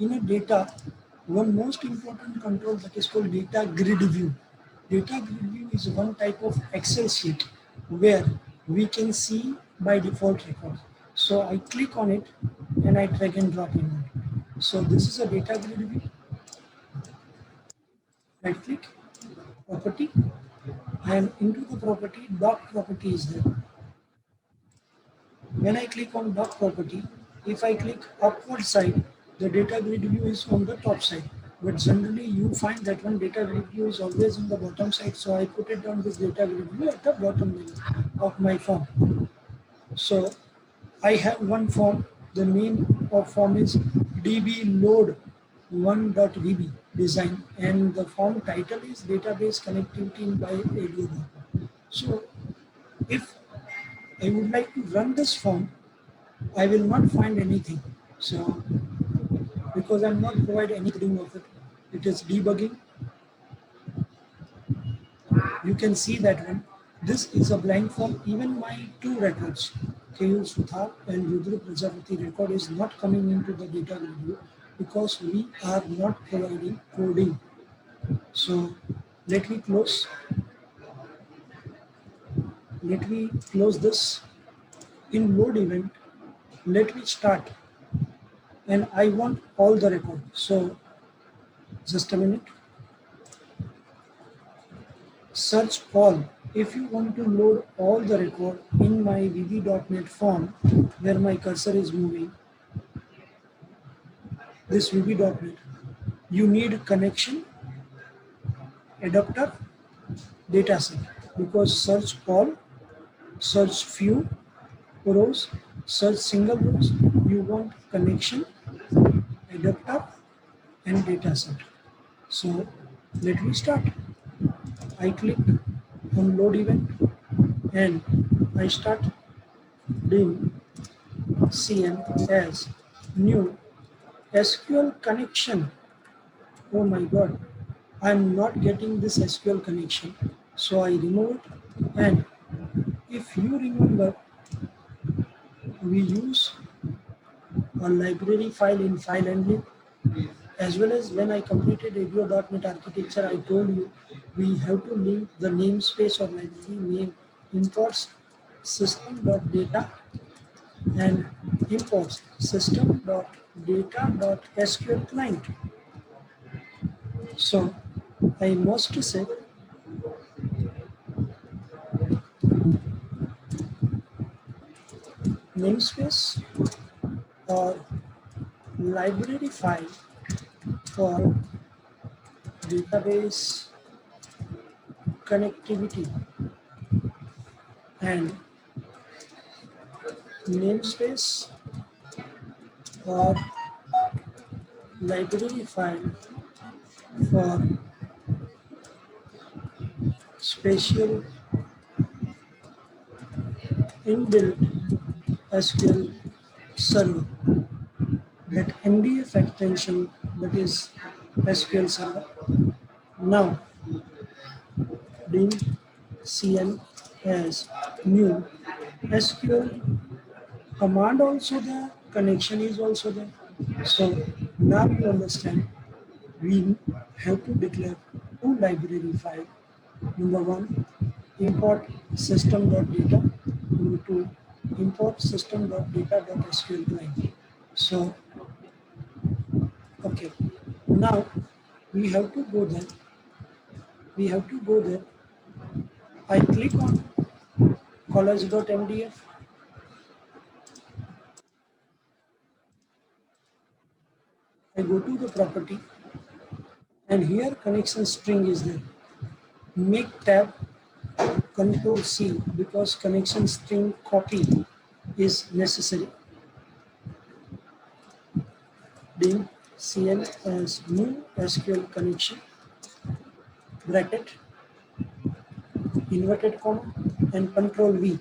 In a data, one most important control that is called DataGridview. DataGridview is one type of Excel sheet where we can see by default records. So I click on it and I drag and drop in it. So this is a DataGridview. Right click, property, and into the property, doc property is there. When I click on doc property, if I click upward side, the data grid view is on the top side. But generally you find that one data grid view is always on the bottom side. So I put it on this data grid view at the bottom level of my form. So I have one form. The name of form is dbload1.vb design, and the form title is database connectivity by ADO. So if I would like to run this form, I will not find anything. So because I'm not providing anything of it, it is debugging. You can see that one. This is a blank form. Even my two records, KU Suthar and Rudra Prajapati record is not coming into the data review because we are not providing coding. So let me close. Let me close this. In load event, let me start. And I want all the record. So just a minute. Search all. If you want to load all the record in my VB.NET form where my cursor is moving, this VB.NET, you need connection, adapter, dataset, because search all, search few rows, search single rows, you want connection, adapter, and dataset. So let me start. I click on load event and I start doing Cn as new SQL connection. Oh my god, I'm not getting this SQL connection. So I remove it, and if you remember, we use a library file in file handling, as well as when I completed ADO.NET architecture, I told you we have to link the namespace or library name imports system.data and imports system.data.sql client. So I must say namespace or library file for database connectivity and namespace or library file for spatial inbuilt SQL server, that MDF extension, that is SQL server. Now doing Cn as new SQL command also there, connection is also there. So now you understand we have to declare two library files. Number one, import system.data. Number two, import system.data.sql client. So, okay, now we have to go there. I click on college.mdf. I go to the property, and here connection string is there. Make tab Control C because connection string copy is necessary. Doing Cn as new SQL connection, bracket, inverted comma, and Control V.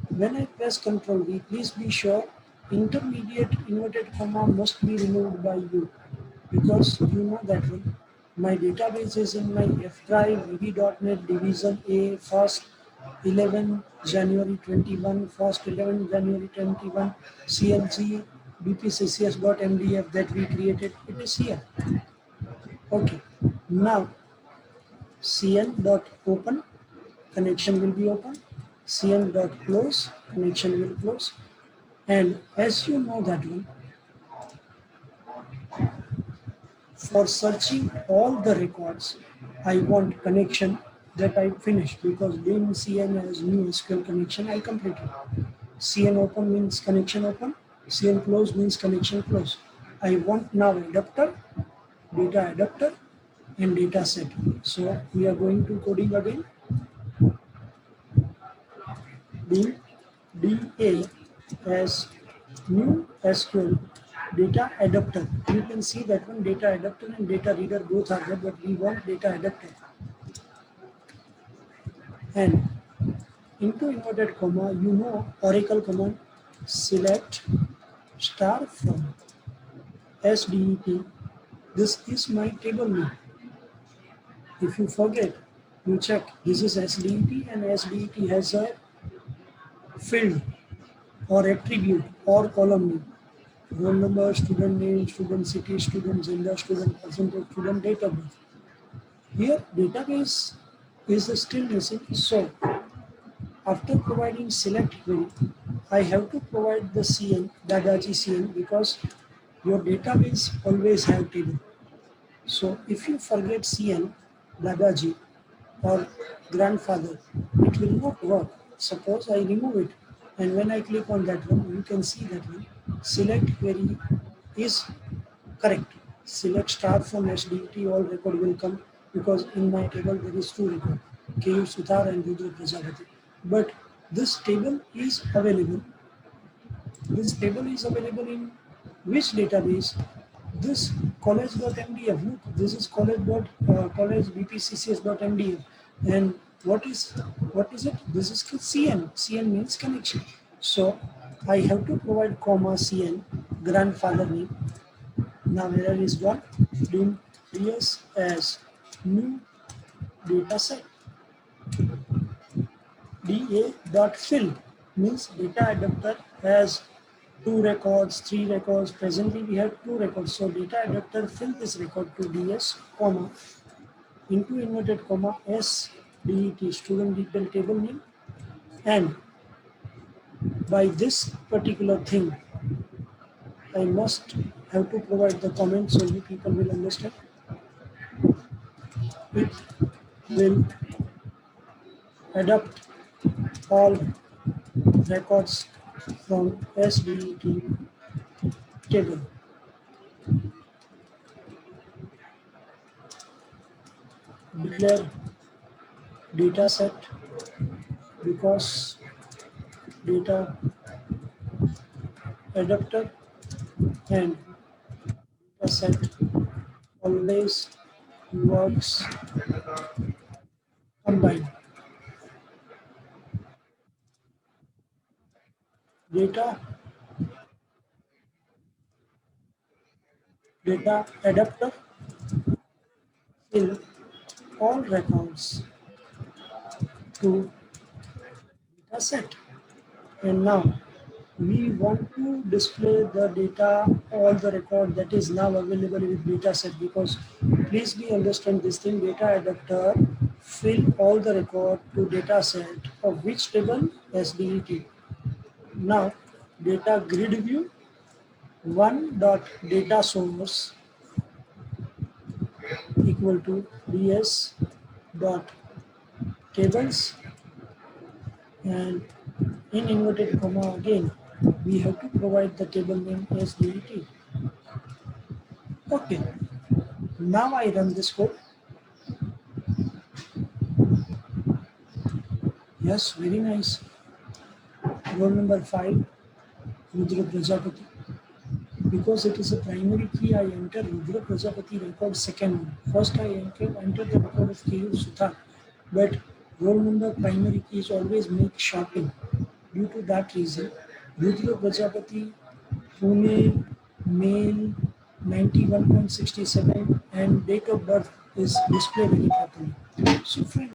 When I press Control V, please be sure intermediate inverted comma must be removed by you, because you know that one. My database is in my F drive, VB.NET Division A, first 11 January 21, first 11 January 21, CLG bpccs.mdf that we created, it is here. Okay, now cn.open, connection will be open, cn.close, connection will close. And as you know that one, for searching all the records, I want connection that I finished, because being Cn as new SQL connection, I completed. Cn open means connection open, Cn close means connection close. I want now adapter, data adapter, and data set. So we are going to coding again. DA as new SQL data adapter. You can see that one, data adapter and data reader both are there, but we want data adapter. And into inverted comma, you know Oracle command, select star from SDET. This is my table name. If you forget, you check. This is SDET, and SDET has a field or attribute or column name. Roll number, student name, student city, student gender, student percentage, student date of birth. Here, database is still missing. So, after providing select query, I have to provide the Cn, DataGridview Cn, because your database always have table. So, if you forget Cn, DataGridview, or grandfather, it will not work. Suppose I remove it, and when I click on that one, you can see that one, select query is correct. Select star from SDT, all record will come, because in my table there is two record, KU Suthar and Rudra Prajapati. But this table is available. This table is available in which database? This college.mdf. Look, this is college bpccs.mdf. And what is it? This is Cn. Cn means connection. So I have to provide comma Cn, grandfather name. Now error is gone. Doing DS as new dataset. DA.fill means data adapter has 2 records, 3 records. Presently we have 2 records. So data adapter fill this record to DS, comma, into inverted comma SDET, student detail table name. And by this particular thing, I must have to provide the comment so you people will understand. It will adapt all records from SDET table. Declare data set, because data adapter and data set always works combined. Data adapter fill all records to data set. And now we want to display the data, all the record that is now available with data set, because please be understand this thing, data adapter fill all the record to data set of which table? SDET. Now data grid view one.data source equal to ds dot tables, and in inverted comma again we have to provide the table name as DET. Okay, now I run this code. Yes, very nice. Roll number 5, Rudra Prajapati. Because it is a primary key, I enter Rudra Prajapati record second one. First I enter the record of KU Suthar, but roll number primary key is always make shorting. Due to that reason, Rudra Prajapati, Pune, male, 91.67, and date of birth is displayed very properly. So friends,